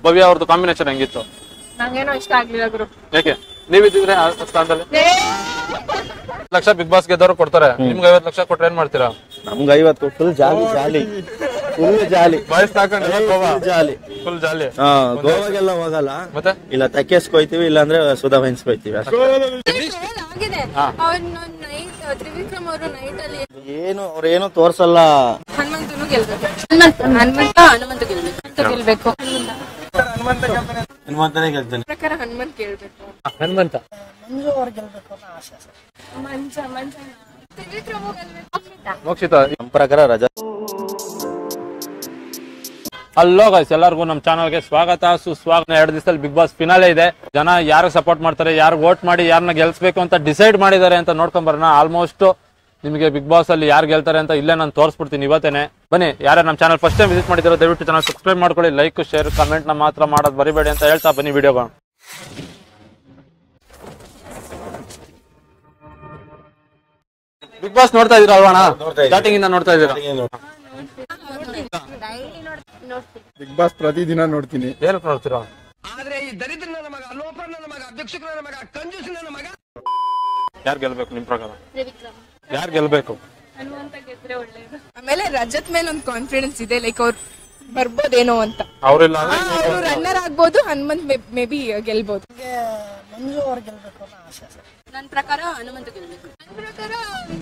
ಭವ್ಯ ಅವ್ರದ್ದು ಕಾಂಬಿನೇಷನ್ ಹೆಂಗಿತ್ತು? ನಂಗೇನೋ ಇಷ್ಟ ಆಗ್ಲಿಲ್ಲ ಗುರು. ಯಾಕೆ? ನೀವಿದ್ರೆ ಆ ಸ್ಥಾನದಲ್ಲಿ ಲಕ್ಷ ಬಿಗ್ ಬಾಸ್ ಗೆದ್ದವರು ಕೊಡ್ತಾರೆ, ನಿಮ್ಗೆ 50 ಲಕ್ಷ ಕೊಟ್ರೆ ಏನ್ ಮಾಡ್ತೀರಾ? ನಮ್ಗೆ 50 ಫುಲ್ ಜಾಲಿ ಬಾಯ್ಸ್ ಹಾಕೊಂಡು ಫುಲ್ ಜಾಲಿ. ಗೋವಾಗೆಲ್ಲ ಹೋಗಲ್ಲ, ಮತ್ತೆ ಇಲ್ಲ ತಕ್ಕೇಸ್ಕೊಯ್ತೀವಿ, ಇಲ್ಲ ಅಂದ್ರೆ ಸುಧಾ ವಹಿಸ್ಕೊಯ್ತೀವಿ ಅಷ್ಟೇ. ತ್ರಿವಿಕ್ರಮ್ ಅವರು ನೈಟ್ ಅಲ್ಲಿ ಅವ್ರೇನು ತೋರ್ಸಲ್ಲ. ಹನುಮಂತನು ಗೆಲ್ಬೇಕು. ಗೆಲ್ಬೇಕು. ಹನುಮಂತನೇ ಗೆಲ್ತಾನೆ. ಪ್ರಕಾರ ಹನುಮಂತ ಗೆಲ್ಬೇಕು. ಹನುಮಂತ ಮಂಜು ಅವ್ರು ಗೆಲ್ಬೇಕು ಅಂತ ಆಸೆ. ಮಂಜ ತ್ರಿವಿಕ್ರಮ್ ಗೆಲ್ಬೇಕು. ಮೋಕ್ಷಿತಾ ನಮ್ಮ ಪ್ರಕಾರ ರಜಾ. ಹಲೋ ಗೈಸ್, ಎಲ್ಲರಿಗೂ ನಮ್ಮ ಚಾನಲ್ಗೆ ಸ್ವಾಗತ ಸುಸ್ವಾಗತ. 2 ದಿವಸದಲ್ಲಿ ಬಿಗ್ ಬಾಸ್ ಫಿನಾಲೆ ಇದೆ. ಜನ ಯಾರು ಸಪೋರ್ಟ್ ಮಾಡ್ತಾರೆ, ಯಾರು ವೋಟ್ ಮಾಡಿ ಯಾರನ್ನ ಗೆಲ್ಸ್ಬೇಕು ಅಂತ ಡಿಸೈಡ್ ಮಾಡಿದ್ದಾರೆ ಅಂತ ನೋಡ್ಕೊಂಡ್ ಬರೋಣ. ಆಲ್ಮೋಸ್ಟ್ ನಿಮಗೆ ಬಿಗ್ ಬಾಸ್ ಅಲ್ಲಿ ಯಾರು ಗೆಲ್ತಾರೆ ಅಂತ ಇಲ್ಲೇ ನಾನು ತೋರಿಸ್ಬಿಡ್ತೀನಿ ಇವತ್ತೇನೆ. ಬನ್ನಿ, ಯಾರು ನಮ್ಮ ಚಾನಲ್ ಫಸ್ಟ್ ಟೈಮ್ ವಿಸಿಟ್ ಮಾಡಿದಾರೋ ದಯವಿಟ್ಟು ಚಾನಲ್ ಸಬ್ಸ್ಕ್ರೈಬ್ ಮಾಡ್ಕೊಳ್ಳಿ, ಲೈಕ್ ಶೇರ್ ಕಮೆಂಟ್ ನ ಮಾತ್ರ ಮಾಡೋದು ಬರಿಬೇಡಿ ಅಂತ ಹೇಳ್ತಾ ಬನ್ನಿ ವಿಡಿಯೋಗೆ. ಬಿಗ್ ಬಾಸ್ ನೋಡ್ತಾ ಇದೀರಾ ಅಲ್ವಾಣ? ಸ್ಟಾರ್ಟಿಂಗ್ ಇಂದ ನೋಡ್ತಾ ಇದೀರಾ? ಬಿಗ್ ಬಾಸ್ ಪ್ರತಿದಿನ ನೋಡ್ತೀನಿ. ಏನಕ್ಕೆ ನೋಡ್ತೀರಾ? ಆದ್ರೆ ಈ ದರಿದ್ರ ನನ್ನ ಮಗ, ಲೋಪರ್ ನನ್ನ ಮಗ, ಭಿಕ್ಷುಕ ನನ್ನ ಮಗ, ಕಂಜೂಸ್ ನನ್ನ ಮಗ. ಯಾರು ಗೆಲ್ಬೇಕು ನಿಮ್ ಪ್ರಕಾರ? ಯಾರು ಗೆಲ್ಬೇಕು? ಆಮೇಲೆ ರಜತ್ ಮೇಲೆ ಒಂದು ಕಾನ್ಫಿಡೆನ್ಸ್ ಇದೆ, ಲೈಕ್ ಅವ್ರು ಬರ್ಬೋದೇನೋ ಅಂತ. ಅವ್ರಿಲ್ಲ ಅವ್ರು ರನ್ನರ್ ಆಗ್ಬೋದು, ಹನುಮಂತ್ ಮೇ ಬಿ ಗೆಲ್ಬಹುದು. ಮಂಜು ಅವ್ರು ಗೆಲ್ಬೇಕು ಅಂತ ಆಸೆ. ನನ್ನ ಪ್ರಕಾರ ಹನುಮಂತ ಗೆಲ್ಬೇಕು. ನನ್ನ ಪ್ರಕಾರ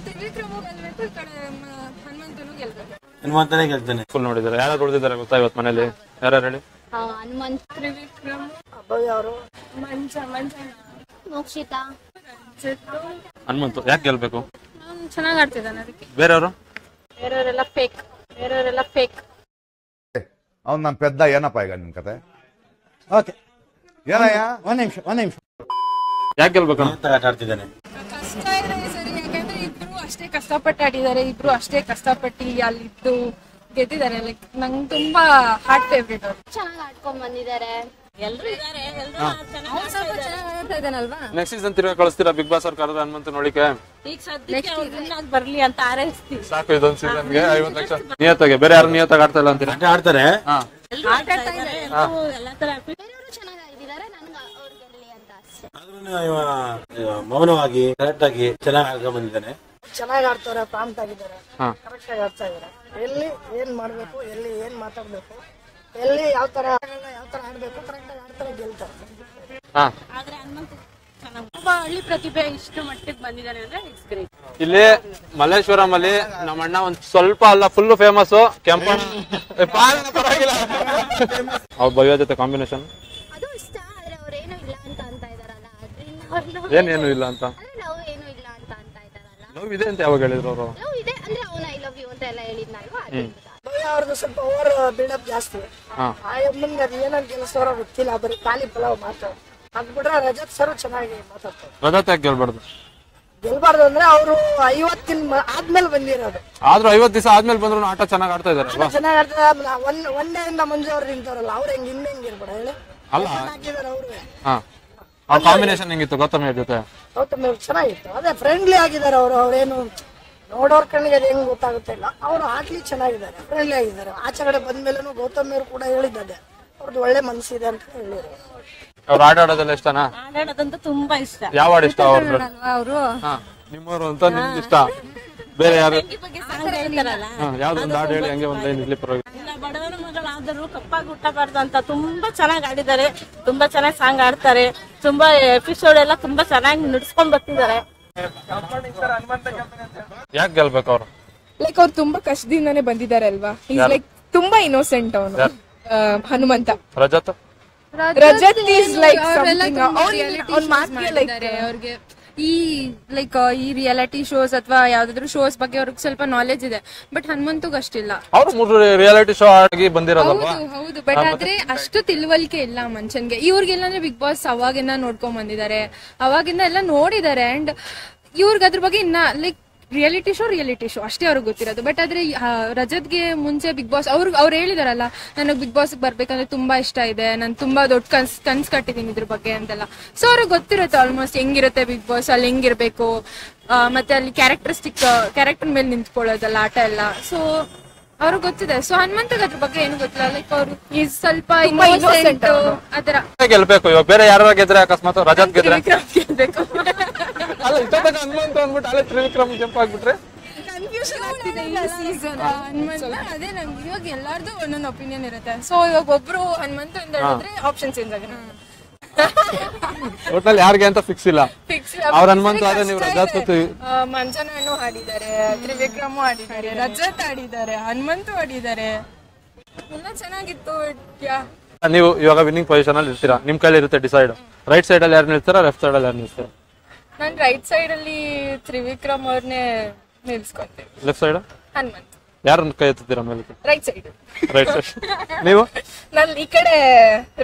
ತ್ರಿವಿಕ್ರಮ್ ಗೆಲ್ಬೇಕು, ಈ ಕಡೆ ಹನುಮಂತನು ಗೆಲ್ಬೇಕು. ಹನುಮಂತನೇ ಗೆಲ್ತಾನೆ. ಫುಲ್ ನೋಡಿದ್ದಾರೆ. ಯಾರು ಉಳಿದಿದ್ದಾರೆ ಗೊತ್ತಾ ಇವತ್ತು ಮನೇಲಿ? ಯಾರು ಹೇಳಿ? ಹನುಮಂತ್, ತ್ರಿವಿಕ್ರಮ್, ಭವ್ಯ ಅವರು, ಮಂಜ ಮೋಕ್ಷಿತಾ, ಹನುಮಂತು ಯಾಕೆ ಗೆಲ್ಬೇಕು? ಚೆನ್ನಾಗ್ ಆಡ್ತಿದ್ದಾನೆ ಅದಕ್ಕೆ. ಬೇರೆಯವರೆಲ್ಲ ಫೇಕ್. ಅವ್ನು ನನ್ನ ಪೆದ್ದ ಏನಪ್ಪ ಈಗ ನಿನ್ ಕತೆ? ಓಕೆ, ಏನಯ್ಯ? ಒಂದ್ ನಿಮಿಷ ಯಾಕೆ ಗೆಲ್ಬೇಕು? ಆಟ ಆಡ್ತಿದ್ದಾನೆ. ಕಷ್ಟ ಇದೆ ಸರಿ, ಯಾಕಂದ್ರೆ ಇಬ್ರು ಅಷ್ಟೇ ಕಷ್ಟಪಟ್ಟು ಆಡಿದ್ದಾರೆ, ಇಬ್ರು ಅಷ್ಟೇ ಕಷ್ಟಪಟ್ಟು ಅಲ್ಲಿದ್ದು ಗೆದ್ದಿದ್ದಾರೆ. ಲೈಕ್ ನಂಗೆ ತುಂಬಾ ಹಾರ್ಟ್ ಫೇವ್ರೇಟ್ ಅವ್ರು. ಚೆನ್ನಾಗಿ ಆಡ್ಕೊಂಡ್ ಬಂದಿದ್ದಾರೆ. ಆಡ್ತಾ ಇದ್ದಾನಲ್ವಾ? ನೆಕ್ಸ್ಟ್ ಸೀಸನ್ ತಿರ್ಗಾ ಕಳಿಸ್ತೀರಾ ಬಿಗ್ ಬಾಸ್ ಅವ್ರು ಕರೆದ ಹನುಮಂತ ನೋಡಿಕೆ? ಬರ್ಲಿ ಅಂತ ಆರೈಸ್ತೀವಿ. ಸಾಕು ಇದೊಂದು ಸೀಸನ್ಗೆ 50 ಲಕ್ಷ. ನಿಯತ್ತಾಗೆ ಬೇರೆ ಯಾರು ನಿಯತ್ತಾಗಿ ಆಡ್ತಾ ಇಲ್ಲ ಅಂತೀರಾ? ಆಟ ಆಡ್ತಾರೆ. ಬೇರೆಯವರು ಚೆನ್ನಾಗಿ ಆಡಿದ್ದಾರೆ, ನನ್ಗೆ ಅವ್ರು ಗೆಲ್ಲಿ ಅಂತ ಅಷ್ಟೇ. ಆದ್ರೂ ಮೌನವಾಗಿ ಕರೆಕ್ಟ್ ಆಗಿ ಚೆನ್ನಾಗಿ ಆಡ್ಕೊಂಡ್ ಬಂದಿದ್ದಾನೆ. ಚೆನ್ನಾಗಿ ಆಡ್ತಾರೆ, ಪ್ರಾಂಪ್ಟ್ ಆಗಿದ್ದಾರೆ, ಕರೆಕ್ಟ್ ಆಗಿ ಆಡ್ತಾ ಇದಾರೆ. ಎಲ್ಲಿ ಏನ್ ಮಾಡ್ಬೇಕು, ಎಲ್ಲಿ ಏನ್ ಮಾತಾಡ್ಬೇಕು, ಎಲ್ಲಿ ಯಾವ ತರ ಆಡ್ಬೇಕು, ಕರೆಕ್ಟ್ ಆಗಿ ಆಡ್ತಾರೆ, ಗೆಲ್ತಾರೆ. ಹಳ್ಳಿ ಪ್ರತಿಭೆ ಇಷ್ಟು ಮಟ್ಟಿಗೆ ಬಂದಿದ್ದಾನೆ ಅಂದ್ರೆ ಇಟ್ಸ್ ಗ್ರೇಟ್. ಇಲ್ಲಿ ಮಲ್ಲೇಶ್ವರಂ ಅಲ್ಲಿ ನಮ್ಮ ಅಣ್ಣ ಒಂದ್ ಸ್ವಲ್ಪ ಅಲ್ಲ ಫುಲ್ ಫೇಮಸ್ ಕೆಂಪಣ್ಣ. ಪರವಾಗಿಲ್ಲ, ಅವ್ರ ಭವ್ಯ ಜೊತೆ ಕಾಂಬಿನೇಷನ್ ಅದು ಇಷ್ಟ. ಆದ್ರೆ ಅವ್ರೇನು ಇಲ್ಲ ಅಂತ ಇದಾರಲ್ಲ, ಏನೇನು ಇಲ್ಲ ಅಂತ. ಲವ್ ಏನು ಇಲ್ಲ ಅಂತ ಇದಾರಲ್ಲ. ಲವ್ ಇದೆ ಅಂತ ಯಾವಾಗ ಹೇಳಿದ್ರು ಅವರು? ಲವ್ ಇದೆ ಅಂದ್ರೆ ಅವನ ಐ ಲವ್ ಯು ಅಂತ ಎಲ್ಲ ಹೇಳಿದ್ನಲ್ವಾ. ಭವ್ಯ ಅವ್ರದ್ದು ಸ್ವಲ್ಪ ಓವರ್ ಬಿಲ್ಡಪ್ ಜಾಸ್ತಿ. ಆ ಮುಂದೆ ಅದು ಏನಂತ ಕೆಲಸದವ್ರ ಗೊತ್ತಿಲ್ಲ, ಬರೀ ಖಾಲಿ ಪಲಾವ್ ಮಾತು. ಅದ್ ಬಿಟ್ರೆ ರಜತ್ ಸರ್ ಚೆನ್ನಾಗಿ ಮಾತಾಡ್ತಾರೆ. ರಜತ್ ಯಾಕೆ ಗೆಲ್ಬಾರ್ದು? ಗೆಲ್ಬಾರ್ದು ಅಂದ್ರೆ ಅವರು 50 ಆದ್ಮೇಲೆ ಬಂದಿರೋದು. ಆದ್ರೂ 50 ದಿವಸ ಆದ್ಮೇಲೆ ಬಂದ್ರು ಆಟ ಚೆನ್ನಾಗಿ ಆಡ್ತಾ ಇದಾರೆ. ಚೆನ್ನಾಗಿ ಆಡ್ತಾರೆ. ಒನ್ ಡೇ ಇಂದ ಮಂಜು ಅವ್ರು ನಿಂತಾರಲ್ಲ, ಅವ್ರ ಹಿಂಗ್ ಇರ್ಬೇಡ ಹೇಳಿ. ಅಲ್ಲ ಹಾಕಿದಾರೆ ಅವ್ರು. ಅವ್ರ ಕಾಂಬಿನೇಷನ್ ಹೆಂಗಿತ್ತು ಗೌತಮ್ ಜೊತೆ? ಗೌತಮ್ ಚೆನ್ನಾಗಿತ್ತು. ಅದೇ ಫ್ರೆಂಡ್ಲಿ ಆಗಿದ್ದಾರೆ ಅವರು. ಅವ್ರೇನು ನೋಡೋರ್ ಕಣ್ಣಿಗೆ ಅದು ಹೆಂಗ್ ಗೊತ್ತಾಗುತ್ತೆ ಇಲ್ಲ, ಅವರು ಆಡ್ಲಿ ಚೆನ್ನಾಗಿದ್ದಾರೆ, ಫ್ರೆಂಡ್ಲಿ ಆಗಿದ್ದಾರೆ. ಆಚೆ ಕಡೆ ಬಂದ್ಮೇಲೆ ಗೌತಮ್ ಅವರು ಕೂಡ ಹೇಳಿದ್ದಾರೆ ಅವ್ರದ್ದು ಒಳ್ಳೆ ಮನಸ್ಸಿದೆ ಅಂತ ಹೇಳಿದ್ರು. ಅವ್ರು ಆಡೋದೆಲ್ಲ ಇಷ್ಟನಾ? ಆಡೋದಂತೂ ತುಂಬಾ ಇಷ್ಟ. ಯಾವ ಹಾಡು ಇಷ್ಟ ಅವ್ರದ್ದು? ಅವರು ನಿಮ್ಮವರು ಅಂತ ನಿಮ್ಗೆ ಇಷ್ಟ? ಬೇರೆ ಯಾರು ಯಾವ್ದೊಂದು ಹಾಡು ಹೇಳಿ, ಹಂಗೆ ಒಂದ್ ಲೈನ್ ಇರ್ಲಿ ಪರವಾಗಿಲ್ಲ. ಬಡವನ ಮಗಳಾದರೂ ಕಪ್ಪಾಗಿ ಹುಟ್ಟಬಾರ್ದು ಅಂತ ತುಂಬಾ ಚೆನ್ನಾಗಿ ಆಡಿದ್ದಾರೆ, ತುಂಬಾ ಚೆನ್ನಾಗಿ ಸಾಂಗ್ ಆಡ್ತಾರೆ, ತುಂಬಾ ಎಪಿಸೋಡ್ ಎಲ್ಲ ತುಂಬಾ ಚೆನ್ನಾಗಿ ನುಡ್ಸ್ಕೊಂಡ್ ಬರ್ತಿದ್ದಾರೆ. ಯಾಕೆ ಗೆಲ್ಬೇಕು ಅವ್ರು? ಲೈಕ್ ಅವ್ರು ತುಂಬಾ ಕಷ್ಟದಿಂದಾನೇ ಬಂದಿದ್ದಾರೆ ಅಲ್ವಾ. ಲೈಕ್ ತುಂಬಾ ಇನ್ನೋಸೆಂಟ್ ಅವನು ಹನುಮಂತ. ರಜತ್ ಈಸ್ ಲೈಕ್ ಅವ್ರಿಗೆ ಈ ಲೈಕ್ ಈ ರಿಯಾಲಿಟಿ ಶೋಸ್ ಅಥವಾ ಯಾವ್ದಾದ್ರು ಶೋಸ್ ಬಗ್ಗೆ ಅವ್ರಿಗೆ ಸ್ವಲ್ಪ ನಾಲೆಜ್ ಇದೆ, ಬಟ್ ಹನುಮಂತಗ್ ಅಷ್ಟಿಲ್ಲ. ಅವ್ರು 3 ರಿಯಾಲಿಟಿ ಶೋ ಆಗಿ ಬಂದಿರೋದಲ್ವಾ? ಹೌದು, ಬಟ್ ಆದ್ರೆ ಅಷ್ಟು ತಿಳುವಳಿಕೆ ಇಲ್ಲ ಮನುಷ್ಯನ್ಗೆ. ಇವ್ರಿಗೆಲ್ಲ ಅಂದ್ರೆ ಬಿಗ್ ಬಾಸ್ ಅವಾಗಿಂದ ನೋಡ್ಕೊಂಡ್ ಬಂದಿದ್ದಾರೆ, ಅವಾಗಿಂದ ಎಲ್ಲ ನೋಡಿದ್ದಾರೆ. ಅಂಡ್ ಇವ್ರಿಗೆ ಅದ್ರ ಬಗ್ಗೆ ಇನ್ನ ಲೈಕ್ ರಿಯಾಲಿಟಿ ಶೋ ಅಷ್ಟೇ ಅವ್ರಿಗೆ ಗೊತ್ತಿರೋದು. ಬಟ್ ಆದ್ರೆ ರಜತ್ಗೆ ಮುಂಚೆ ಬಿಗ್ ಬಾಸ್ ಅವ್ರು ಹೇಳಿದಾರಲ್ಲ, ನನಗೆ ಬಿಗ್ ಬಾಸ್ ಬರ್ಬೇಕಂದ್ರೆ ತುಂಬಾ ಇಷ್ಟ ಇದೆ, ನಾನು ತುಂಬಾ ದೊಡ್ಡ ಕನ್ಸ್ ಕಟ್ಟಿದೀನಿ ಇದ್ರ ಬಗ್ಗೆ ಅಂತೆಲ್ಲ. ಸೊ ಅವ್ರಿಗೆ ಗೊತ್ತಿರುತ್ತೆ ಆಲ್ಮೋಸ್ಟ್ ಹೆಂಗಿರುತ್ತೆ ಬಿಗ್ ಬಾಸ್ ಅಲ್ಲಿ, ಹೆಂಗಿರ್ಬೇಕು, ಮತ್ತೆ ಅಲ್ಲಿ ಕ್ಯಾರೆಕ್ಟರ್ ಮೇಲೆ ನಿಂತ್ಕೊಳ್ಳೋದಲ್ಲ ಆಟ ಎಲ್ಲ. ಸೊ ಅವ್ರಿಗೆ ಗೊತ್ತಿದೆ. ಸೊ ಹನುಮಂತಗ್ ಅದ್ರ ಬಗ್ಗೆ ಏನು ಗೊತ್ತಿಲ್ಲ. ಲೈಕ್ ಅವ್ರು ಈಸ್ ಸ್ವಲ್ಪ ತುಂಬಾ ಇನ್ನೋಸೆಂಟ್ ಅದರ ಗೆಲ್ಬೇಕು. ಇವಾಗ ಬೇರೆ ಯಾರು ಗೆದ್ರೆ ಅಕಸ್ಮಾತ್ ರಜತ್ ಗೆದ್ರೆ ತ್ರಿವಿಕ್ರಮ್ ಗೆಲ್ಬೇಕು. ಅಲ್ಲ ಇಷ್ಟೊತ್ತಾಗ ಹನುಮಂತ ಅಂದ್ಬಿಟ್ಟು ಅಲ್ಲೇ ತ್ರಿವಿಕ್ರಮ್ ಜಂಪ್ ಆಗ್ಬಿಟ್ರೆ ಕನ್ಫ್ಯೂಷನ್ ಆಗ್ತಿದೆ ಈ ಸೀಸನ್. ಹನುಮಂತ ಅದೇ ನಂಗೆ ಇವಾಗ ಎಲ್ಲಾರ್ದು ಒಂದೊಂದು ಒಪಿನಿಯನ್ ಇರುತ್ತೆ. ಸೊ ಇವಾಗ ಒಬ್ರು ಹನುಮಂತ ಅಂತ ಹೇಳಿದ್ರೆ ಆಪ್ಷನ್ ಚೇಂಜ್ ಆಗಿದೆ. ಒಟ್ನಲ್ಲಿ ಯಾರಿಗೆ ಅಂತ ಫಿಕ್ಸ್ ಇಲ್ಲ. ಫಿಕ್ಸ್ ಅವ್ರ ಹನುಮಂತ ಆದ್ರೆ ನೀವು ರಜತ್ ಮಂಜನಣ್ಣು ಹಾಡಿದ್ದಾರೆ, ತ್ರಿವಿಕ್ರಮು ಹಾಡಿದ್ದಾರೆ, ರಜತ್ ಹಾಡಿದ್ದಾರೆ, ಹನುಮಂತು ಹಾಡಿದ್ದಾರೆ. ಎಲ್ಲ ಚೆನ್ನಾಗಿತ್ತು. ನೀವು ಇವಾಗ ವಿನ್ನಿಂಗ್ ಪೊಸಿಷನ್ ಅಲ್ಲಿ ಇರ್ತೀರಾ, ನಿಮ್ ಕೈಲಿ ಇರುತ್ತೆ ಡಿಸೈಡ್. ರೈಟ್ ಸೈಡ್ ಅಲ್ಲಿ ಯಾರು ನಿಲ್ತಾರ, ಲೆಫ್ಟ್ ಸೈಡ್ ಅಲ್ಲಿ ಯಾರು ನಿಲ್ತಾರ? ನಾನ್ ರೈಟ್ ಸೈಡ್ ಅಲ್ಲಿ ತ್ರಿವಿಕ್ರಮ್ ಅವ್ರನ್ನೇ ನಿಲ್ಸ್ಕೊಂತೀನಿ. Left side Hanumanth. ಯಾರನ್ನ ಕೈ ಎತ್ತೀರಾ ಮೇಲೆ? Right side. Right side. ನೀವು ನಾನು ಈ ಕಡೆ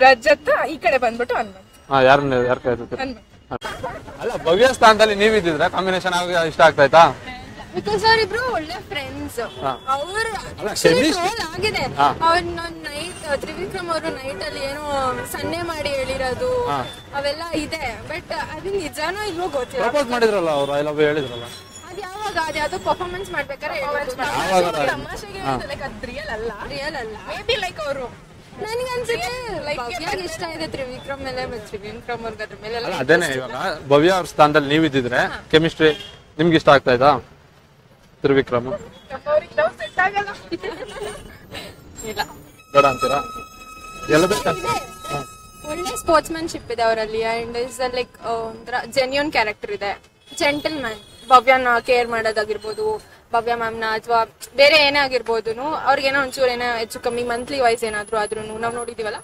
ರಜತ್, ಈ ಕಡೆ ಬಂದ್ಬಿಟ್ಟು ಹನುಮಂತ್. ಯಾರು ಕೈ ಎತ್ತೀರಾ? ಹನುಮಂತ್. ಅಲ್ಲ ಭವ್ಯ ಸ್ಥಾನದಲ್ಲಿ ನೀವ್ ಇದ್ದಿದ್ರೆ ಕಾಂಬಿನೇಷನ್ ಇಷ್ಟ ಆಗ್ತಾಯ್ತಾ? ಬಿಕಾಸ್ ಅವ್ರಿಬ್ರು ಒಳ್ಳೆ ಫ್ರೆಂಡ್ಸ್. ಅವ್ರು ಆಗಿದೆ. ಅವ್ರ ನೈಟ್ ತ್ರಿವಿಕ್ರಮ್ ಅವರು ನೈಟ್ ಅಲ್ಲಿ ಏನೋ ಸನ್ನೆ ಮಾಡಿ ಹೇಳಿರೋದು ಅವೆಲ್ಲ ಇದೆ. ಬಟ್ ಅದು ನಿಜಾನೋ ಇಲ್ವೋ ಗೊತ್ತಿಲ್ಲ. ಪ್ರಪೋಸ್ ಮಾಡಿದ್ರಲ್ಲ ಅವ್ರು, ಐ ಲವ್ ಯು ಹೇಳಿದ್ರಲ್ಲ. ಅದ್ ಯಾವಾಗ ಅದ್ಯಾವ್ದೋ ಪರ್ಫಾರ್ಮೆನ್ಸ್ ಮಾಡ್ಬೇಕಾದ್ರೆ ತಮಾಷೆಗೆ ಲೈಕ್ ಅದ್ ರಿಯಲ್ ಅಲ್ಲ. ಮೇ ಬಿ ಲೈಕ್ ಅವರು ನನಗೆ ಅನ್ಸುತ್ತೆ ಲೈಕ್ ಇಷ್ಟ ಇದೆ ತ್ರಿವಿಕ್ರಮ್ ಮೇಲೆ. ತ್ರಿವಿಕ್ರಮ್ ಅವ್ರಿಗೆ ಅದ್ರ ಮೇಲೆ ಅದೇನೆ ಇವಾಗ ಭವ್ಯ ಅವ್ರ ಸ್ಥಾನದಲ್ಲಿ ನೀವ್ ಇದ್ದಿದ್ರೆ ಕೆಮಿಸ್ಟ್ರಿ ನಿಮ್ಗೆ ಇಷ್ಟ ಆಗ್ತಾ ಇದ್ದಾ? ತ್ರಿವಿಕ್ರಮ್ ಇಲ್ಲ ಬೇಡ ಅಂತೀರಾ? ಒಳ್ಳೆ ಸ್ಪೋರ್ಟ್ಸ್ಮನ್ಶಿಪ್ ಇದೆ ಅವರಲ್ಲಿ. ಅಂಡ್ ಇಸ್ ಲೈಕ್ ಒಂಥರ ಜೆನ್ಯೂನ್ ಕ್ಯಾರೆಕ್ಟರ್ ಇದೆ. Gentleman. ಭವ್ಯನ ಕೇರ್ ಮಾಡೋದಾಗಿರ್ಬೋದು, ಭವ್ಯ ಮ್ಯಾಮ್ನ ಅಥವಾ ಬೇರೆ ಏನೇ ಆಗಿರ್ಬೋದು, ಅವ್ರಿಗೇನೋ ಒಂಚೂರು ಏನೋ ಹೆಚ್ಚು ಕಮ್ಮಿ ಮಂತ್ಲಿ ವೈಸ್ ಏನಾದ್ರು ಆದ್ರೂ ನಾವು ನೋಡಿದೀವಲ್ಲ,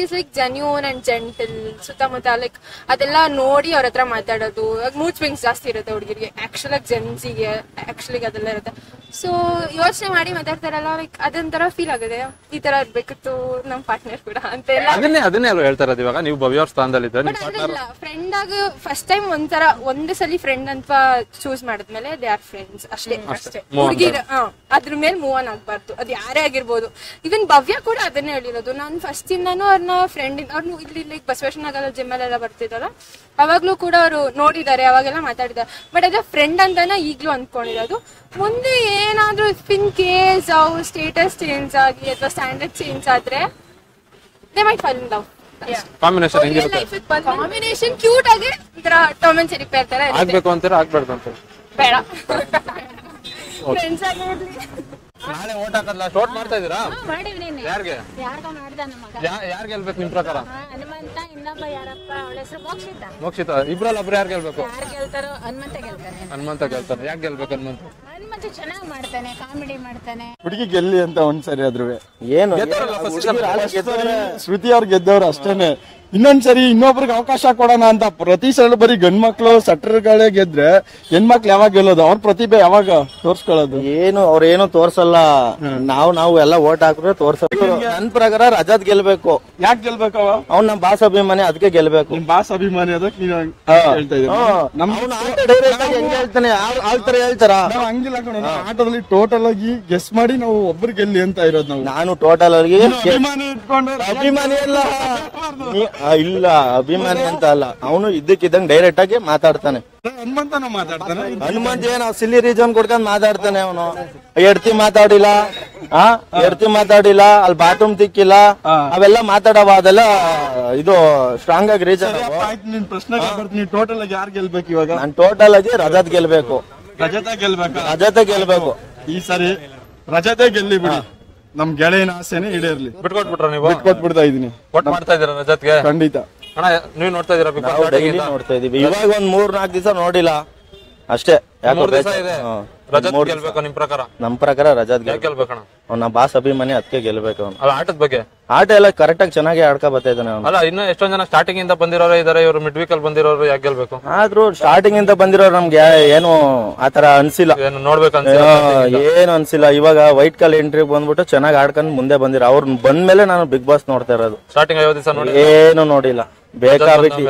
is like genuine and gentle. ಸುತ್ತಮುತ್ತ ಲೈಕ್ ಅದೆಲ್ಲ ನೋಡಿ ಅವ್ರ ಹತ್ರ ಮಾತಾಡೋದು. ಮೂಡ್ ಸ್ವಿಂಗ್ಸ್ ಜಾಸ್ತಿ ಇರುತ್ತೆ ಹುಡುಗಿರಿಗೆ, ಆಕ್ಚುಲಾಗಿ ಜೆನ್ಸಿಗೆ ಆಕ್ಚುಲಿಗೆ ಅದೆಲ್ಲ ಇರುತ್ತೆ. ಸೊ ಯೋಚನೆ ಮಾಡಿ ಮಾತಾಡ್ತಾರಲ್ಲ, ಲೈಕ್ ಅದೊಂಥರ ಫೀಲ್ ಆಗಿದೆ, ಈ ತರ ಇರ್ಬೇಕಿತ್ತು ನಮ್ ಪಾರ್ಟ್ನರ್ ಕೂಡ ಅಂತ ಎಲ್ಲ. ಅದನ್ನೇ ಅಲ್ವಾ ಹೇಳ್ತಾ ಇರೋದು. ಇವಾಗ ನೀವು ಭವ್ಯ ಅವ್ರ ಸ್ಥಾನದಲ್ಲಿ ಇದ್ರೆ ಫ್ರೆಂಡ್ ಆಗ ಫಸ್ಟ್ ಟೈಮ್ ಒಂದೇ ಸಲ ಫ್ರೆಂಡ್ ಅಂತ ಚೂಸ್ ಮಾಡಿದ್ಮೇಲೆ ದೇ ಆರ್ ಫ್ರೆಂಡ್ಸ್ ಅಷ್ಟೇ. ಹುಡುಗಿರ ಅದ್ರ ಮೇಲೆ ಮೂವ್ ಆನ್ ಆಗ್ಬಾರ್ದು, ಅದು ಯಾರೇ ಆಗಿರ್ಬೋದು. ಇವನ್ ಭವ್ಯ ಕೂಡ ಅದನ್ನೇ ಹೇಳಿರೋದು. ನಾನು ಫಸ್ಟ್ ಇಂದಾನು ಅವ್ರನ್ನ ಫ್ರೆಂಡ್, ಅವ್ರನ್ನ ಇಲ್ಲಿ ಲೈಕ್ ಬಸವೇಶ್ವರನಗರ ಜಿಮ್ ಅಲ್ಲೆಲ್ಲ ಬರ್ತಿದ್ದಲ್ಲ, ಅವಾಗ್ಲೂ ಕೂಡ ಅವರು ನೋಡಿದ್ದಾರೆ, ಅವಾಗೆಲ್ಲ ಮಾತಾಡಿದ್ದಾರೆ. ಬಟ್ ಅದೇ ಫ್ರೆಂಡ್ ಅಂತಾನ ಈಗ್ಲೂ ಅಂದ್ಕೊಂಡಿರೋದು. ಮುಂದೆ ಏನಾದ್ರೂ ಇನ್ ಕೇಸ್ ಅವ್ರ ಸ್ಟೇಟಸ್ ಚೇಂಜ್ ಆಗಿ ಅಥವಾ ಸ್ಟ್ಯಾಂಡರ್ಡ್ ಚೇಂಜ್ ಆದ್ರೆ they might fall in love. Combination ಹೆಂಗಿರುತ್ತೆ? ಕಾಂಬಿನೇಷನ್ ಕ್ಯೂಟ್ ಆಗಿ ಒಂಥರ ಟಾಮ್ ಅಂಡ್ ಜೆರಿ ಪೇರ್ ತರ ಆಗ್ಬೇಕು ಅಂತೀರಾ, ಆಗ್ಬಾರ್ದು ಅಂತೀರಾ? ಬೇಡ, ಫ್ರೆಂಡ್ಸ್ ಆಗಿ ಇರ್ಲಿ. ನಾಳೆ ಓಟ್ ಹಾಕಲ್ಲ, ಓಟ್ ಮಾಡ್ತಾ ಇದೀರಾ? ಯಾರಿಗೆ ಯಾರು ಗೆಲ್ಬೇಕು ನಿಮ್ ಪ್ರಕಾರ? ಹನುಮಂತ, ಇನ್ನೊಬ್ಬ ಯಾರಪ್ಪ ಅವಳ ಹೆಸರು ಮೋಕ್ಷಿತ. ಮೋಕ್ಷಿತ. ಇಬ್ರಲ್ಲಿ ಒಬ್ರು ಯಾರು ಗೆಲ್ಬೇಕು? ಯಾರು ಗೆಲ್ತಾರೋ ಹನುಮಂತ ಗೆಲ್ತಾನೆ. ಹನುಮಂತ ಗೆಲ್ತಾನೆ. ಯಾಕೆ ಗೆಲ್ಬೇಕು ಹನುಮಂತ? ಹನುಮಂತ ಚೆನ್ನಾಗಿ ಮಾಡ್ತಾನೆ, ಕಾಮಿಡಿ ಮಾಡ್ತಾನೆ. ಹುಡುಗಿ ಗೆಲ್ಲಿ ಅಂತ ಒಂದ್ಸರಿ ಆದ್ರೂ ಏನು ಶ್ರುತಿ ಅವ್ರು ಗೆದ್ದವ್ರು ಅಷ್ಟೇನೆ. ಇನ್ನೊಂದ್ಸರಿ ಇನ್ನೊಬ್ರಿಗೆ ಅವಕಾಶ ಕೊಡೋಣ ಅಂತ ಪ್ರತಿ ಸಲ ಬರೀ ಗಂಡ್ಮಕ್ಳು ಸಟ್ರಗಳೇ ಗೆದ್ರೆ ಹೆಣ್ಮಕ್ಳು ಯಾವಾಗ ಗೆಲ್ಲೋದು? ಅವ್ರ ಪ್ರತಿಭೆ ಯಾವಾಗ ತೋರ್ಸ್ಕೊಳ್ಳೋದು? ಏನು ಅವ್ರೇನು ತೋರ್ಸಲ್ಲ. ನಾವು ಎಲ್ಲ ಓಟ್ ಹಾಕಿದ್ರೆ ತೋರ್ಸಲ್ಲ. ನನ್ ಪ್ರಕಾರ ರಜತ್ ಗೆಲ್ಬೇಕು. ಯಾಕೆ ಗೆಲ್ಬೇಕು? ಅವ್ನ್ ನಮ್ ಬಾಸ್ ಅಭಿಮಾನಿ, ಅದಕ್ಕೆ ಗೆಲ್ಬೇಕು. ನಿಮ್ ಬಾಸ್ ಅಭಿಮಾನಿ ಅದಕ್ಕೆ ನೀನು ಹೇಳ್ತಾ ಹೆಂಗ್ ಹೇಳ್ತಾನೆ ಆಳ್ತರ ಹೇಳ್ತಾರ? ನಾವು ಹಂಗಿಲ್ಲ ಕಣ. ಆಟದಲ್ಲಿ ಟೋಟಲ್ ಆಗಿ ಗೆಸ್ ಮಾಡಿ ನಾವು ಒಬ್ರು ಗೆಲ್ಲಿ ಅಂತ ಇರೋದು. ನಾನು ಟೋಟಲ್ ಆಗಿ ಅಭಿಮಾನಿ ಇಟ್ಕೊಂಡು ಅಭಿಮಾನಿ ಅಲ್ಲ, ಇಲ್ಲ ಅಭಿಮಾನಿ ಅಂತ ಅಲ್ಲ. ಅವನು ಇದ್ದಕ್ಕಿದ್ದಂಗೆ ಡೈರೆಕ್ಟ್ ಆಗಿ ಮಾತಾಡ್ತಾನೆ. ಹನುಮಂತನ ಮಾತಾಡ್ತಾನೆ. ಹನುಮಂತ ಏನ್ ಸಿಲ್ಲಿ ರೀಸನ್ ಕೊಡ್ಕೊಂಡ್ ಮಾತಾಡ್ತಾನೆ. ಅವನು ಎಡ್ತಿ ಮಾತಾಡಿಲ್ಲ, ಅಲ್ಲಿ ಬಾತ್ರೂಮ್ ತಿಕ್ಕಿಲ್ಲ, ಅವೆಲ್ಲ ಮಾತಾಡವ. ಅದೆಲ್ಲ ಇದು ಸ್ಟ್ರಾಂಗ್ ಆಗಿ ರೀಸನ್. ನಿನ್ ಪ್ರಶ್ನೆ ಬರ್ತೀನಿ, ಟೋಟಲ್ ಆಗಿ ಯಾರು ಗೆಲ್ಬೇಕು ಇವಾಗ? ನಾನ್ ಟೋಟಲ್ ಆಗಿ ರಜತ್ ಗೆಲ್ಬೇಕು. ರಜತ ಗೆಲ್ಬೇಕು ಈ ಸರಿ. ರಜತೆ ಗೆಲ್ಲಿ ಬಿಡಿ, ನಮ್ ಗೆಳೆಯನ ಆಸೆನೆ ಈಡೇರ್ಲಿ. ಬಿಟ್ಕೊಟ್ಬಿಟ್ರ ನೀವು? ಬಿಟ್ಕೊಟ್ಬಿಡ್ತಾ ಇದೀನಿ. ಓಟ್ ಮಾಡ್ತಾ ಇದೀರಾ ರಜತ್ಗೆ? ಖಂಡಿತ. ಅಣ್ಣ ನೀವು ನೋಡ್ತಾ ಇದೀರಾ? ಡೈಲಿ ನೋಡ್ತಾ ಇದೀವಿ. ಇವಾಗ ಒಂದ್ 3-4 ದಿವಸ ನೋಡಿಲ್ಲ ಅಷ್ಟೇ. ರಜತ್ ಗೆಲ್ಬೇಕು ನಿಮ್ ಪ್ರಕಾರ? ನಮ್ ಪ್ರಕಾರ ರಜತ್ ಗೆಲ್ಬೇಕಣ್ಣ. ಅವ್ನ ಬಾಸ್ ಅಭಿಮಾನಿ, ಅದಕ್ಕೆ ಗೆಲ್ಬೇಕು. ಅವ್ನು ಅಲ್ಲ ಆಟದ ಬಗ್ಗೆ ಆಟ ಎಲ್ಲ ಕರೆಕ್ಟ್ ಆಗಿ ಚೆನ್ನಾಗಿ ಆಡ್ಕೊ ಬರ್ತಾ ಇದ್ದಾನೆ ಅವ್ನು. ಅಲ್ಲ ಇನ್ನು ಎಷ್ಟೊಂದ್ ಜನ ಸ್ಟಾರ್ಟಿಂಗ್ ಇಂದ ಬಂದಿರೋರು ಇದಾರೆ, ಇವರು ಮಿಡ್ ವೀಕ್ ಅಲ್ಲಿ ಬಂದಿರೋರು. ಯಾಕೆ ಗೆಲ್ಬೇಕು? ಆದ್ರೂ ಸ್ಟಾರ್ಟಿಂಗ್ ಇಂದ ಬಂದಿರೋರು ನಮ್ಗೆ ಏನು ಆತರ ಅನ್ಸಿಲ್ಲ. ಏನು ನೋಡ್ಬೇಕಂತ ಏನು ಅನ್ಸಿಲ್ಲ. ಇವಾಗ ವೈಟ್ ಕಾಲ್ ಎಂಟ್ರಿ ಬಂದ್ಬಿಟ್ಟು ಚೆನ್ನಾಗಿ ಆಡ್ಕೊಂಡ್ ಮುಂದೆ ಬಂದಿರೋ. ಅವ್ರು ಬಂದ್ಮೇಲೆ ನಾನು ಬಿಗ್ ಬಾಸ್ ನೋಡ್ತಾ ಇರೋದು. ಸ್ಟಾರ್ಟಿಂಗ್ 5 ದಿವಸ ನೋಡಿ ಏನು ನೋಡಿಲ್ಲ. ಬೇಕಾಬಿಟ್ಟು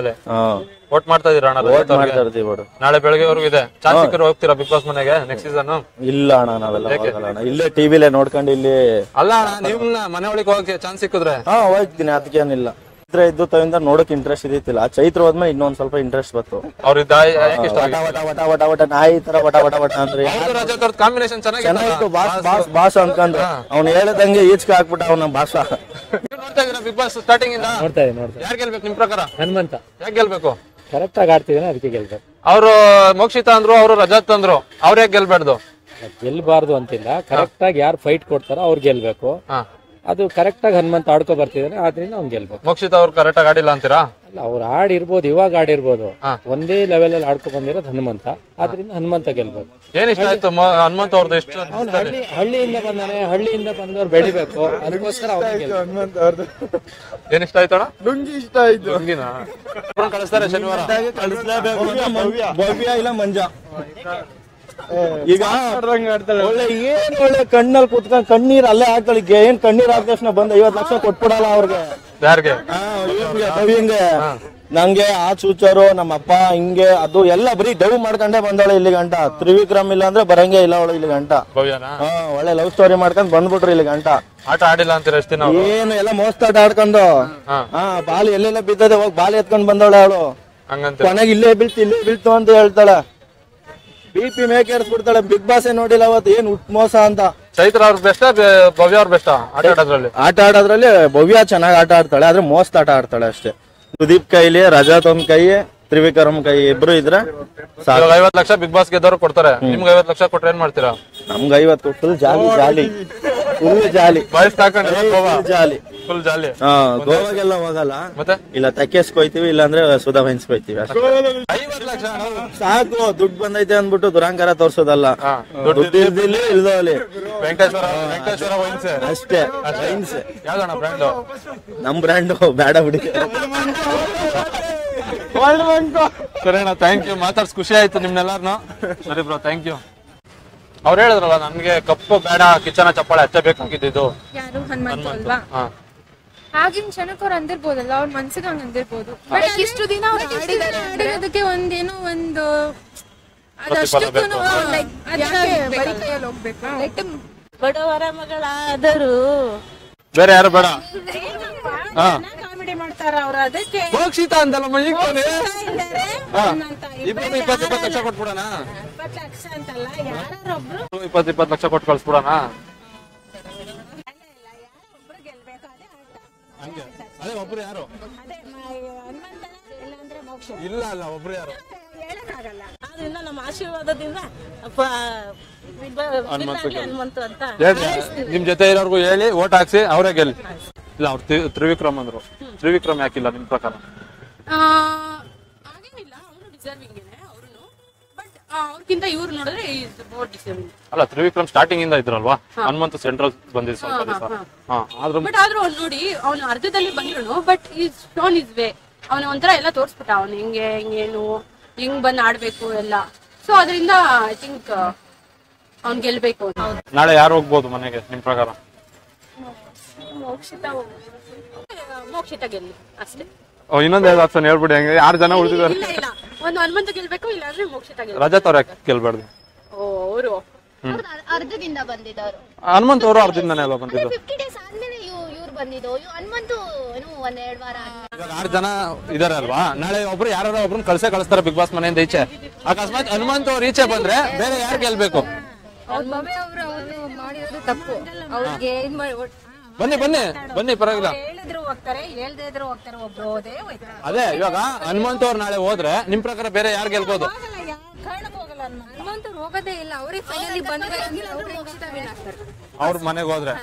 ವೋಟ್ ಮಾಡ್ತಾ ಇದೀರಾ ಅಣ್ಣ? ವೋಟ್ ಮಾಡ್ತಾ ಇರ್ತೀವಿ. ನಾಳೆ ಬೆಳಗ್ಗೆವರೆಗೂ ಇದೆ. ಚಾನ್ಸ್ ಸಿಕ್ಕರೆ ಹೋಗ್ತೀರಾ ಬಿಗ್ ಬಾಸ್ ಮನೆಗೆ ನೆಕ್ಸ್ಟ್ ಸೀಸನ್? ಇಲ್ಲ ಅಣ್ಣ, ನಾವೆಲ್ಲ ಹೋಗಲ್ಲ ಅಣ್ಣ. ಇಲ್ಲೇ ಟಿವಿಲೇ ನೋಡ್ಕೊಂಡು ಇಲ್ಲಿ. ಅಲ್ಲ ಅಣ್ಣ, ನಿಮ್ನ ಮನೆ ಒಳಗೆ ಹೋಗಕ್ಕೆ ಚಾನ್ಸ್ ಸಿಕ್ಕಿದ್ರೆ? ಹೋಗ್ತೀನಿ, ಅದಕ್ಕೇನಿಲ್ಲ. ಚೈತ್ರ ಇದ್ದು ತವಿಂದ ನೋಡಕ್ ಇಂಟ್ರೆಸ್ಟ್ ಇದ್ದಿತ್ತಿಲ್ಲ. ಚೈತ್ರ ಹೋದ್ಮೇಲೆ ಇನ್ನೊಂದ್ ಸ್ವಲ್ಪ ಇಂಟ್ರೆಸ್ಟ್ ಬಂತು. ಅವ್ರಿಗೆ ವಟ ವಟ ನಾಯಿ ತರ ವಟ ವಟ ವಟ ಅಂದ್ರೆ ಕಾಂಬಿನೇಷನ್ ಚೆನ್ನಾಗಿತ್ತು. ಬಾಸ್ ಅನ್ಕಂದ್ರೆ ಅವ್ನು ಹೇಳದಂಗೆ ಈಚ್ಕೆ ಹಾಕ್ಬಿಟ್ಟ ಅವ್ನ ಭಾಷ. ನೋಡ್ತಾ ಇದೀರಾ ಬಿಗ್ ಬಾಸ್ ಸ್ಟಾರ್ಟಿಂಗ್ ಇಂದ? ನೋಡ್ತಾ ಯಾರು ಗೆಲ್ಬೇಕು ನಿಮ್ ಪ್ರಕಾರ? ಹನುಮಂತ. ಯಾಕೆ ಗೆಲ್ಬೇಕು? ಕರೆಕ್ಟ್ ಆಗಿ ಆಡ್ತಿದಾನೆ, ಅದಕ್ಕೆ ಗೆಲ್ಬೇಕು. ಅವರು ಮೋಕ್ಷಿತ ಅಂದ್ರು, ಅವರು ರಜತ್ ಅಂದ್ರು, ಅವ್ರ ಯಾಕೆ ಗೆಲ್ಬಾರ್ದು? ಗೆಲ್ಬಾರ್ದು ಅಂತಿಲ್ಲ, ಕರೆಕ್ಟ್ ಆಗಿ ಯಾರು ಫೈಟ್ ಕೊಡ್ತಾರೋ ಅವ್ರು ಗೆಲ್ಬೇಕು. ಅದು ಕರೆಕ್ಟ್ ಆಗಿ ಹನುಮಂತ ಆಡ್ಕೊ ಬರ್ತಿದಾನೆ, ಆದ್ರಿಂದ ಅವ್ನು ಗೆಲ್ಬೇಕು. ಮೋಕ್ಷಿತ ಅವ್ರು ಕರೆಕ್ಟ್ ಆಗಿ ಆಡಿಲ್ಲ ಅಂತೀರಾ? ಅಲ್ಲ, ಅವ್ರು ಆಡಿರ್ಬೋದು, ಇವಾಗ ಆಡಿರ್ಬೋದು. ಒಂದೇ ಲೆವೆಲ್ ಅಲ್ಲಿ ಆಡ್ಕೊ ಬಂದಿರೋದು ಹನುಮಂತ, ಆದ್ರಿಂದ ಹನುಮಂತ ಗೆಲ್ಬೇಕು. ಏನ್ ಇಷ್ಟ ಆಯ್ತು ಹನುಮಂತ ಅವ್ರದ್ದು? ಎಷ್ಟು ಹಳ್ಳಿಯಿಂದ ಬಂದಾನೆ, ಹಳ್ಳಿಯಿಂದ ಬಂದವ್ರು ಬೆಳಿಬೇಕು, ಅದಕ್ಕೋಸ್ಕರ ಹನುಮಂತ ಅವ್ರದ್ದು. ಏನ್ ಇಷ್ಟ ಆಯ್ತಣ? ಲುಂಗಿ ಇಷ್ಟ ಆಯ್ತು. ಲುಂಗಿನ ಕಳಿಸ್ತಾರೆ ಶನಿವಾರ. ಭವ್ಯ ಇಲ್ಲ ಮಂಜ. ಈಗ ಒಳ್ಳೆ ಏನ್ ಒಳ್ಳೆ ಕಣ್ಣಲ್ಲಿ ಕುತ್ಕೊಂಡ್ ಕಣ್ಣೀರ್ ಅಲ್ಲೇ ಹಾಕಳಿ. ಏನ್ ಕಣ್ಣೀರ್ ಹಾಕಿದ ತಕ್ಷಣ ಬಂದ 50 ಲಕ್ಷ ಕೊಟ್ಬಿಡಲ್ಲ ಅವ್ರಿಗೆ. ಯಾರಿಗೆ? ಭವ್ಯಂಗೆ. ನಂಗೆ ಆ ಚೂಚರು ನಮ್ಮಪ್ಪ ಹಿಂಗೆ ಅದು ಎಲ್ಲ ಬರೀ ಡವ್ ಮಾಡ್ಕೊಂಡೇ ಬಂದವಳೆ ಇಲ್ಲಿ ಗಂಟ. ತ್ರಿವಿಕ್ರಮ್ ಇಲ್ಲ ಅಂದ್ರೆ ಬರಂಗೆ ಇಲ್ಲ ಅವಳು ಇಲ್ಲಿ ಗಂಟ. ಒಳ್ಳೆ ಲವ್ ಸ್ಟೋರಿ ಮಾಡ್ಕೊಂಡ್ ಬಂದ್ಬಿಟ್ರು ಇಲ್ಲಿ ಗಂಟ. ಆಟ ಆಡಿಲ್ಲ ಅಂತೀರ? ಎಷ್ಟು ದಿನ ಏನು ಎಲ್ಲ ಮೋಸ್ತಾಟ ಆಡ್ಕೊಂಡು ಬಾಲ್ ಎಲ್ಲೆಲ್ಲ ಬಿದ್ದದೆ ಹೋಗಿ ಬಾಲ್ ಎತ್ಕೊಂಡ್ ಬಂದವಳೆ ಅವಳು. ಕೊನೆಗೆ ಇಲ್ಲೇ ಬೀಳ್ತು ಅಂತ ಹೇಳ್ತಾಳೆ. BP ಮೇಕೇರಿಸ್ಬಿಡ್ತಾಳೆ. ಬಿಗ್ ಬಾಸ್ ನೋಡಿಲ್ಲ ಅವತ್ತು ಏನ್ ಮೋಸ ಅಂತ. ಚೈತ್ರ ಅವ್ರ ಬೆಸ್ಟ್, ಭವ್ಯ ಅವ್ರ ಬೆಸ್ಟ್ ಆಟ ಆಡೋದ್ರಲ್ಲಿ ಭವ್ಯ ಚೆನ್ನಾಗಿ ಆಟ ಆಡ್ತಾಳೆ, ಆದ್ರೆ ಮೋಸ್ಟ್ ಆಟ ಆಡ್ತಾಳೆ ಅಷ್ಟೇ. ಸುದೀಪ್ ಕೈಲಿ ರಜತ್ ಒಂದ್ ಕೈ, ತ್ರಿವಿಕ್ರಮ್ ಕೈ ಇಬ್ರು ಇದ್ರೆ 50 ಲಕ್ಷ ಬಿಗ್ ಬಾಸ್ ಗೆದ್ದವ್ರು ಕೊಡ್ತಾರೆ. ನಿಮ್ಗೆ 50 ಲಕ್ಷ ಕೊಟ್ರೆ ಏನ್ ಮಾಡ್ತೀರಾ? ನಮ್ಗೆ 50 ಫುಲ್ ಜಾಲಿ ಜಾಲಿ ಫುಲ್ ಜಾಲಿ. ಗೋವಾಗೆಲ್ಲ ಹೋಗಲ್ಲ, ಮತ್ತೆ ಇಲ್ಲ ತಕ್ಕೇಸ್ಕೊಯ್ತೀವಿ, ಇಲ್ಲಾಂದ್ರೆ ಸುಧಾ ವಹಿಸ್ಕೊಯ್ತೀವಿ. ಸಾಕು, ದುಡ್ಡು ಬಂದೈತೆ ಅಂದ್ಬಿಟ್ಟು ದುರಾಂಕಾರ ತೋರ್ಸೋದಲ್ಲ. ದುಡ್ಡು ಇಲ್ದಿಲ್ಲಿ ಇಲ್ದೋಲಿ ವೆಂಕಟೇಶ್ವರ ಅಷ್ಟೇ. ಯಾವ್ದಣ್ಣ ಬ್ರ್ಯಾಂಡು? ನಮ್ ಬ್ರ್ಯಾಂಡು ಬೇಡ ಬಿಡಿ. ಸರಿ ಅಣ್ಣ, ಥ್ಯಾಂಕ್ ಯು. ಮಾತಾಡ್ಸ್ ಖುಷಿ ಆಯ್ತು ನಿಮ್ನೆಲ್ಲಾರ್ನು. ಸರಿ ಬ್ರೋ, ಥ್ಯಾಂಕ್ ಯು. ಅವ್ರು ಹೇಳಿದ್ರಲ್ಲ ನನ್ಗೆ ಕಪ್ಪು ಬೇಡ, ಕಿಚನ ಚಪ್ಪಾಳೆ ಅಷ್ಟೇ ಬೇಕಾಗಿದ್ದು. ಯಾರು? ಹನುಮಂತ ಅಲ್ವಾ? ಆಗಿನ ಕ್ಷಣಕ್ಕೆ ಅವ್ರು ಅಂದಿರ್ಬೋದಲ್ಲ, ಅವ್ರ ಮನ್ಸಿಗೆ ಹಂಗ ಅಂದಿರ್ಬೋದು. ಬಟ್ ಇಷ್ಟು ದಿನ ಆಡಿರೋದಕ್ಕೆ ಒಂದೇನೋ ಒಂದು ಅದಷ್ಟಕ್ಕೂ ಬಡವರ ಮಗಳಾದರು ಬೇರೆ ಯಾರು ಬೇಡ. ಕಾಮಿಡಿ ಮಾಡ್ತಾರ ಅವ್ರು. ಅದಕ್ಕೆ ಮೋಕ್ಷಿತ ಅಂತಲ್ಲ ಈಗ 20 ಲಕ್ಷ ಕೊಟ್ಬಿಡೋಣ. 20 ಲಕ್ಷ ಅಂತಲ್ಲ, ಯಾರೊಬ್ರು 20 ಲಕ್ಷ ಕೊಟ್ಟು ಕಳ್ಸ್ಬಿಡೋಣ. ಅದೇ ಒಬ್ರು ಯಾರು? ಇಲ್ಲ ಅಲ್ಲ, ಒಬ್ರು ಯಾರು ಹೇಳಕ್ಕಾಗಲ್ಲ. ಆದ್ರಿಂದ ನಮ್ಮ ಆಶೀರ್ವಾದದಿಂದ ಹನುಮಂತ ಅಂತ ನಿಮ್ ಜೊತೆ ಇರೋರ್ಗು ಹೇಳಿ ಓಟ್ ಹಾಕ್ಸಿ ಅವರೇ ಗೆಲ್ಲಿ. ಇಲ್ಲ, ಅವ್ರು ತ್ರಿವಿಕ್ರಮ್ ಅಂದ್ರು. ತ್ರಿವಿಕ್ರಮ್ ಯಾಕಿಲ್ಲ ನಿಮ್ ಪ್ರಕಾರ? ಹಾಗೇನಿಲ್ಲ, ಅವರು ಡಿಸರ್ವಿಂಗ್ ಅವ್ರು. ಬಟ್ ಅವ್ರಕ್ಕಿಂತ ಇವ್ರು ನೋಡಿದ್ರೆ ಮೋರ್ ಡಿಸರ್ವಿಂಗ್. ಅಲ್ಲ, ತ್ರಿವಿಕ್ರಮ್ ಸ್ಟಾರ್ಟಿಂಗ್ ಇಂದ ಇದ್ರಲ್ವಾ, ಹನುಮಂತ ಸೆಂಟ್ರಲ್ ಬಂದಿದ್ದು ಸ್ವಲ್ಪ ದಿವಸ. ಬಟ್ ಆದ್ರೂ ಅವ್ನು ನೋಡಿ, ಅವನು ಅರ್ಧದಲ್ಲಿ ಬಂದ್ರು, but is shown is way. ಅವನ ಒಂಥರ ಎಲ್ಲ ತೋರ್ಸ್ಬಿಟ್ಟ, ಅವನು ಹಿಂಗೇನು ಹಿಂಗ್ ಬಂದ್ ಆಡ್ಬೇಕು ಎಲ್ಲ. ಸೊ ಅದರಿಂದ ಐ ಥಿಂಕ್ ಅವ್ನ್ ಗೆಲ್ಬೇಕು. ನಾಳೆ ಯಾರು ಹೋಗ್ಬೋದು ಮನೆಗೆ ನಿಮ್ ಪ್ರಕಾರ? ಮೋಕ್ಷಿತ ಗೆಲ್ಲಿ ಅಷ್ಟೇ. ಇನ್ನೊಂದ್ ಯಾವ್ದು ಆಪ್ಷನ್ ಹೇಳ್ಬಿಡಿ, ಹಂಗೆ 6 ಜನ ಉಳಿದಿದ್ದಾರೆ. ಇಲ್ಲ, ಒಂದು ಹನುಮಂತ ಗೆಲ್ಬೇಕು, ಇಲ್ಲಾಂದ್ರೆ ಮೋಕ್ಷಿತ ಗೆಲ್ಬೇಕು. ರಜತ್ ಅವ್ರ ಗೆಲ್ಬಾರ್ದು. ಅವರು ಅರ್ಧದಿಂದ ಬಂದಿದ್ದವರು. ಹನುಮಂತ್ ಅವರು ಅರ್ಧದಿಂದಾನೆ ಅಲ್ವಾ ಬಂದಿದ್ದು? 50 ಡೇಸ್ ಆದ್ಮೇಲೆ ಇವ್ರು ಬಂದಿದ್ದು. ಹನುಮಂತು ಏನು 1-2 ವಾರ. ಇವಾಗ 6 ಜನ ಇದಾರೆ ಅಲ್ವಾ, ನಾಳೆ ಒಬ್ರು ಯಾರು ಒಬ್ರನ್ನ ಕಳ್ಸ್ತಾರೆ ಬಿಗ್ ಬಾಸ್ ಮನೆಯಿಂದ ಈಚೆ. ಅಕಸ್ಮಾತ್ ಹನುಮಂತ್ ಅವ್ರು ಈಚೆ ಬಂದ್ರೆ ಬೇರೆ ಯಾರು ಗೆಲ್ಬೇಕು? ಮಾಡಿರೋದು ತಪ್ಪು. ಅವ್ರಿಗೆ ಬನ್ನಿ ಪರವಾಗಿಲ್ಲ. ಹೇಳಿದ್ರು ಹೋಗ್ತಾರೆ, ಹೇಳ್ದೇ ಇದ್ರು ಹೋಗ್ತಾರೆ, ಒಬ್ರು ಹೋದೇ ಹೋಯ್ತಾರೆ. ಅದೇ ಇವಾಗ ಹನುಮಂತ್ ಅವ್ರು ನಾಳೆ ಹೋದ್ರೆ ನಿಮ್ ಪ್ರಕಾರ ಬೇರೆ ಯಾರು ಗೆಲ್ಬೋದು? ಹನುಮಂತ ಹೋಗೋದೇ ಇಲ್ಲ, ಅವ್ರಿಗೆ ಫೈನಲಿ ಅವ್ರ ಮನೆಗೆ ಹೋದ್ರೆ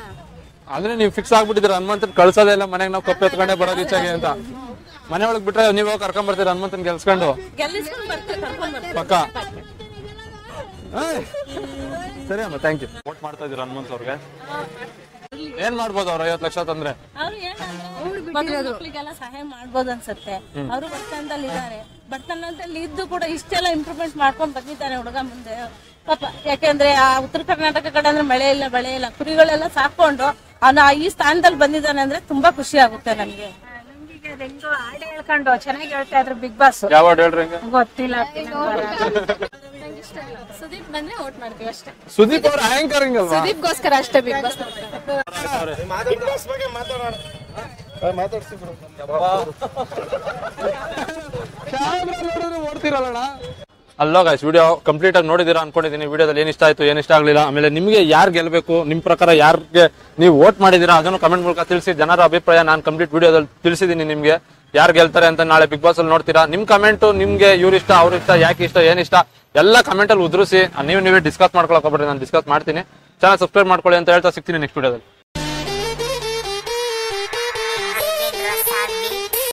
ಅಂದ್ರೆ ನೀವು ಫಿಕ್ಸ್ ಆಗ್ಬಿಟ್ಟಿದ್ರ ಹನುಮಂತನ್ ಕಳ್ಸೋದೇ ಇಲ್ಲ, ಮನೆಗೆ ನಾವು ಕಪ್ಪು ಎತ್ಕೊಂಡೇ ಬರೋದು ಈಚೆಗೆ ಅಂತ. ಮನೆ ಒಳಗ್ ಬಿಟ್ರೆ ನೀವ್ ಕರ್ಕೊಂಡ್ ಬರ್ತೀರ ಹನುಮಂತನ್ ಗೆಲ್ಸ್ಕೊಂಡು ಪಕ್ಕ. ಸರಿ ಅಮ್ಮ, ಥ್ಯಾಂಕ್ ಯು. ವೋಟ್ ಮಾಡ್ತಾ ಇದೀರ ಹನುಮಂತ್ ಅವ್ರಿಗೆ? ಏನ್ ಮಾಡ್ಬೋದು ಅವ್ರ 50 ಲಕ್ಷ ತಂದ್ರೆ? ಮಕ್ಕಳಿಗೆಲ್ಲ ಸಹಾಯ ಮಾಡ್ಬೋದು ಅನ್ಸುತ್ತೆ. ಅವರು ಬಡತನದಲ್ಲಿ ಇದ್ದಾರೆ, ಬಡತನದಲ್ಲಿ ಇದ್ದು ಕೂಡ ಇಷ್ಟೆಲ್ಲ ಇಂಪ್ರೂವ್ಮೆಂಟ್ ಮಾಡ್ಕೊಂಡ್ ಬಂದಿದ್ದಾನೆ ಹುಡುಗ ಮುಂದೆ ಪಾಪ. ಯಾಕೆಂದ್ರೆ ಆ ಉತ್ತರ ಕರ್ನಾಟಕ ಕಡೆ ಅಂದ್ರೆ ಮಳೆ ಇಲ್ಲ, ಕುರಿಗಳೆಲ್ಲ ಸಾಕೊಂಡು ಅವನು ಈ ಸ್ಥಾನದಲ್ಲಿ ಬಂದಿದ್ದಾನೆ ಅಂದ್ರೆ ತುಂಬಾ ಖುಷಿ ಆಗುತ್ತೆ ನನ್ಗೆ. ಹೆಂಗೋ ಹಾಡು ಹೇಳ್ಕೊಂಡು ಚೆನ್ನಾಗಿ ಹೇಳ್ತಾ ಇದ್ರು ಬಿಗ್ ಬಾಸ್. ಯಾವ ಹಾಡು ಹೇಳ್ರಿ? ಗೊತ್ತಿಲ್ಲ. ಸುದೀಪ್ ಬಂದ್ರೆ ವೋಟ್ ಮಾಡ್ತೀವಿ ಅಷ್ಟೇ. ಸುದೀಪ್ ಅವ್ರ ಆಂಕರಿಂಗ್ ಅಲ್ವಾ? ಸುದೀಪ್ಗೋಸ್ಕರ ಅಷ್ಟೇ ಬಿಗ್ ಬಾಸ್. ಬಿಗ್ ಬಾಸ್ ಬಗ್ಗೆ ಮಾತಾಡೋಣ. ಮಾತಾಡ್ಸಿ ಓಡ್ತಿರಲ್ಲ. ಅಲ್ಲೋ ಗೈಸ್ ವಿಡಿಯೋ ಕಂಪ್ಲೀಟ್ ಆಗಿ ನೋಡಿದೀರಾ ಅನ್ಕೊಂಡಿದ್ದೀನಿ. ವಿಡಿಯೋದಲ್ಲಿ ಏನ್ ಇಷ್ಟ ಆಯ್ತು ಏನ್ ಇಷ್ಟ ಆಗ್ಲಿಲ್ಲ, ಆಮೇಲೆ ನಿಮ್ಗೆ ಯಾರು ಗೆಲ್ಬೇಕು, ನಿಮ್ ಪ್ರಕಾರ ಯಾರಿಗೆ ನೀವು ವೋಟ್ ಮಾಡಿದೀರಾ ಅದನ್ನು ಕಮೆಂಟ್ ಮೂಲಕ ತಿಳಿಸಿ. ಜನರ ಅಭಿಪ್ರಾಯ ನಾನು ಕಂಪ್ಲೀಟ್ ವಿಡಿಯೋದಲ್ಲಿ ತಿಳಿಸಿದೀನಿ ನಿಮ್ಗೆ ಯಾರು ಗೆಲ್ತಾರೆ ಅಂತ. ನಾಳೆ ಬಿಗ್ ಬಾಸ್ ಅಲ್ಲಿ ನೋಡ್ತೀರಾ. ನಿಮ್ ಕಮೆಂಟ್ ನಿಮ್ಗೆ ಇವ್ರ ಇಷ್ಟ ಅವ್ರ ಇಷ್ಟ ಯಾಕೆ ಇಷ್ಟ ಏನ್ ಇಷ್ಟ ಎಲ್ಲ ಕಮೆಂಟ್ ಅಲ್ಲಿ ಉದ್ರಿಸಿ. ನೀವೇ ಡಿಸ್ಕಸ್ ಮಾಡ್ಕೊಳಕ್ ಹೋಗ್ಬೇಡಿ, ನಾನು ಡಿಸ್ಕಸ್ ಮಾಡ್ತೀನಿ. ಚಾನಲ್ ಸಬ್ಸ್ಕ್ರೈಬ್ ಮಾಡ್ಕೊಳ್ಳಿ ಅಂತ ಹೇಳ್ತಾ ಸಿಗ್ತೀನಿ ನೆಕ್ಸ್ಟ್ ವಿಡಿಯೋದಲ್ಲಿ.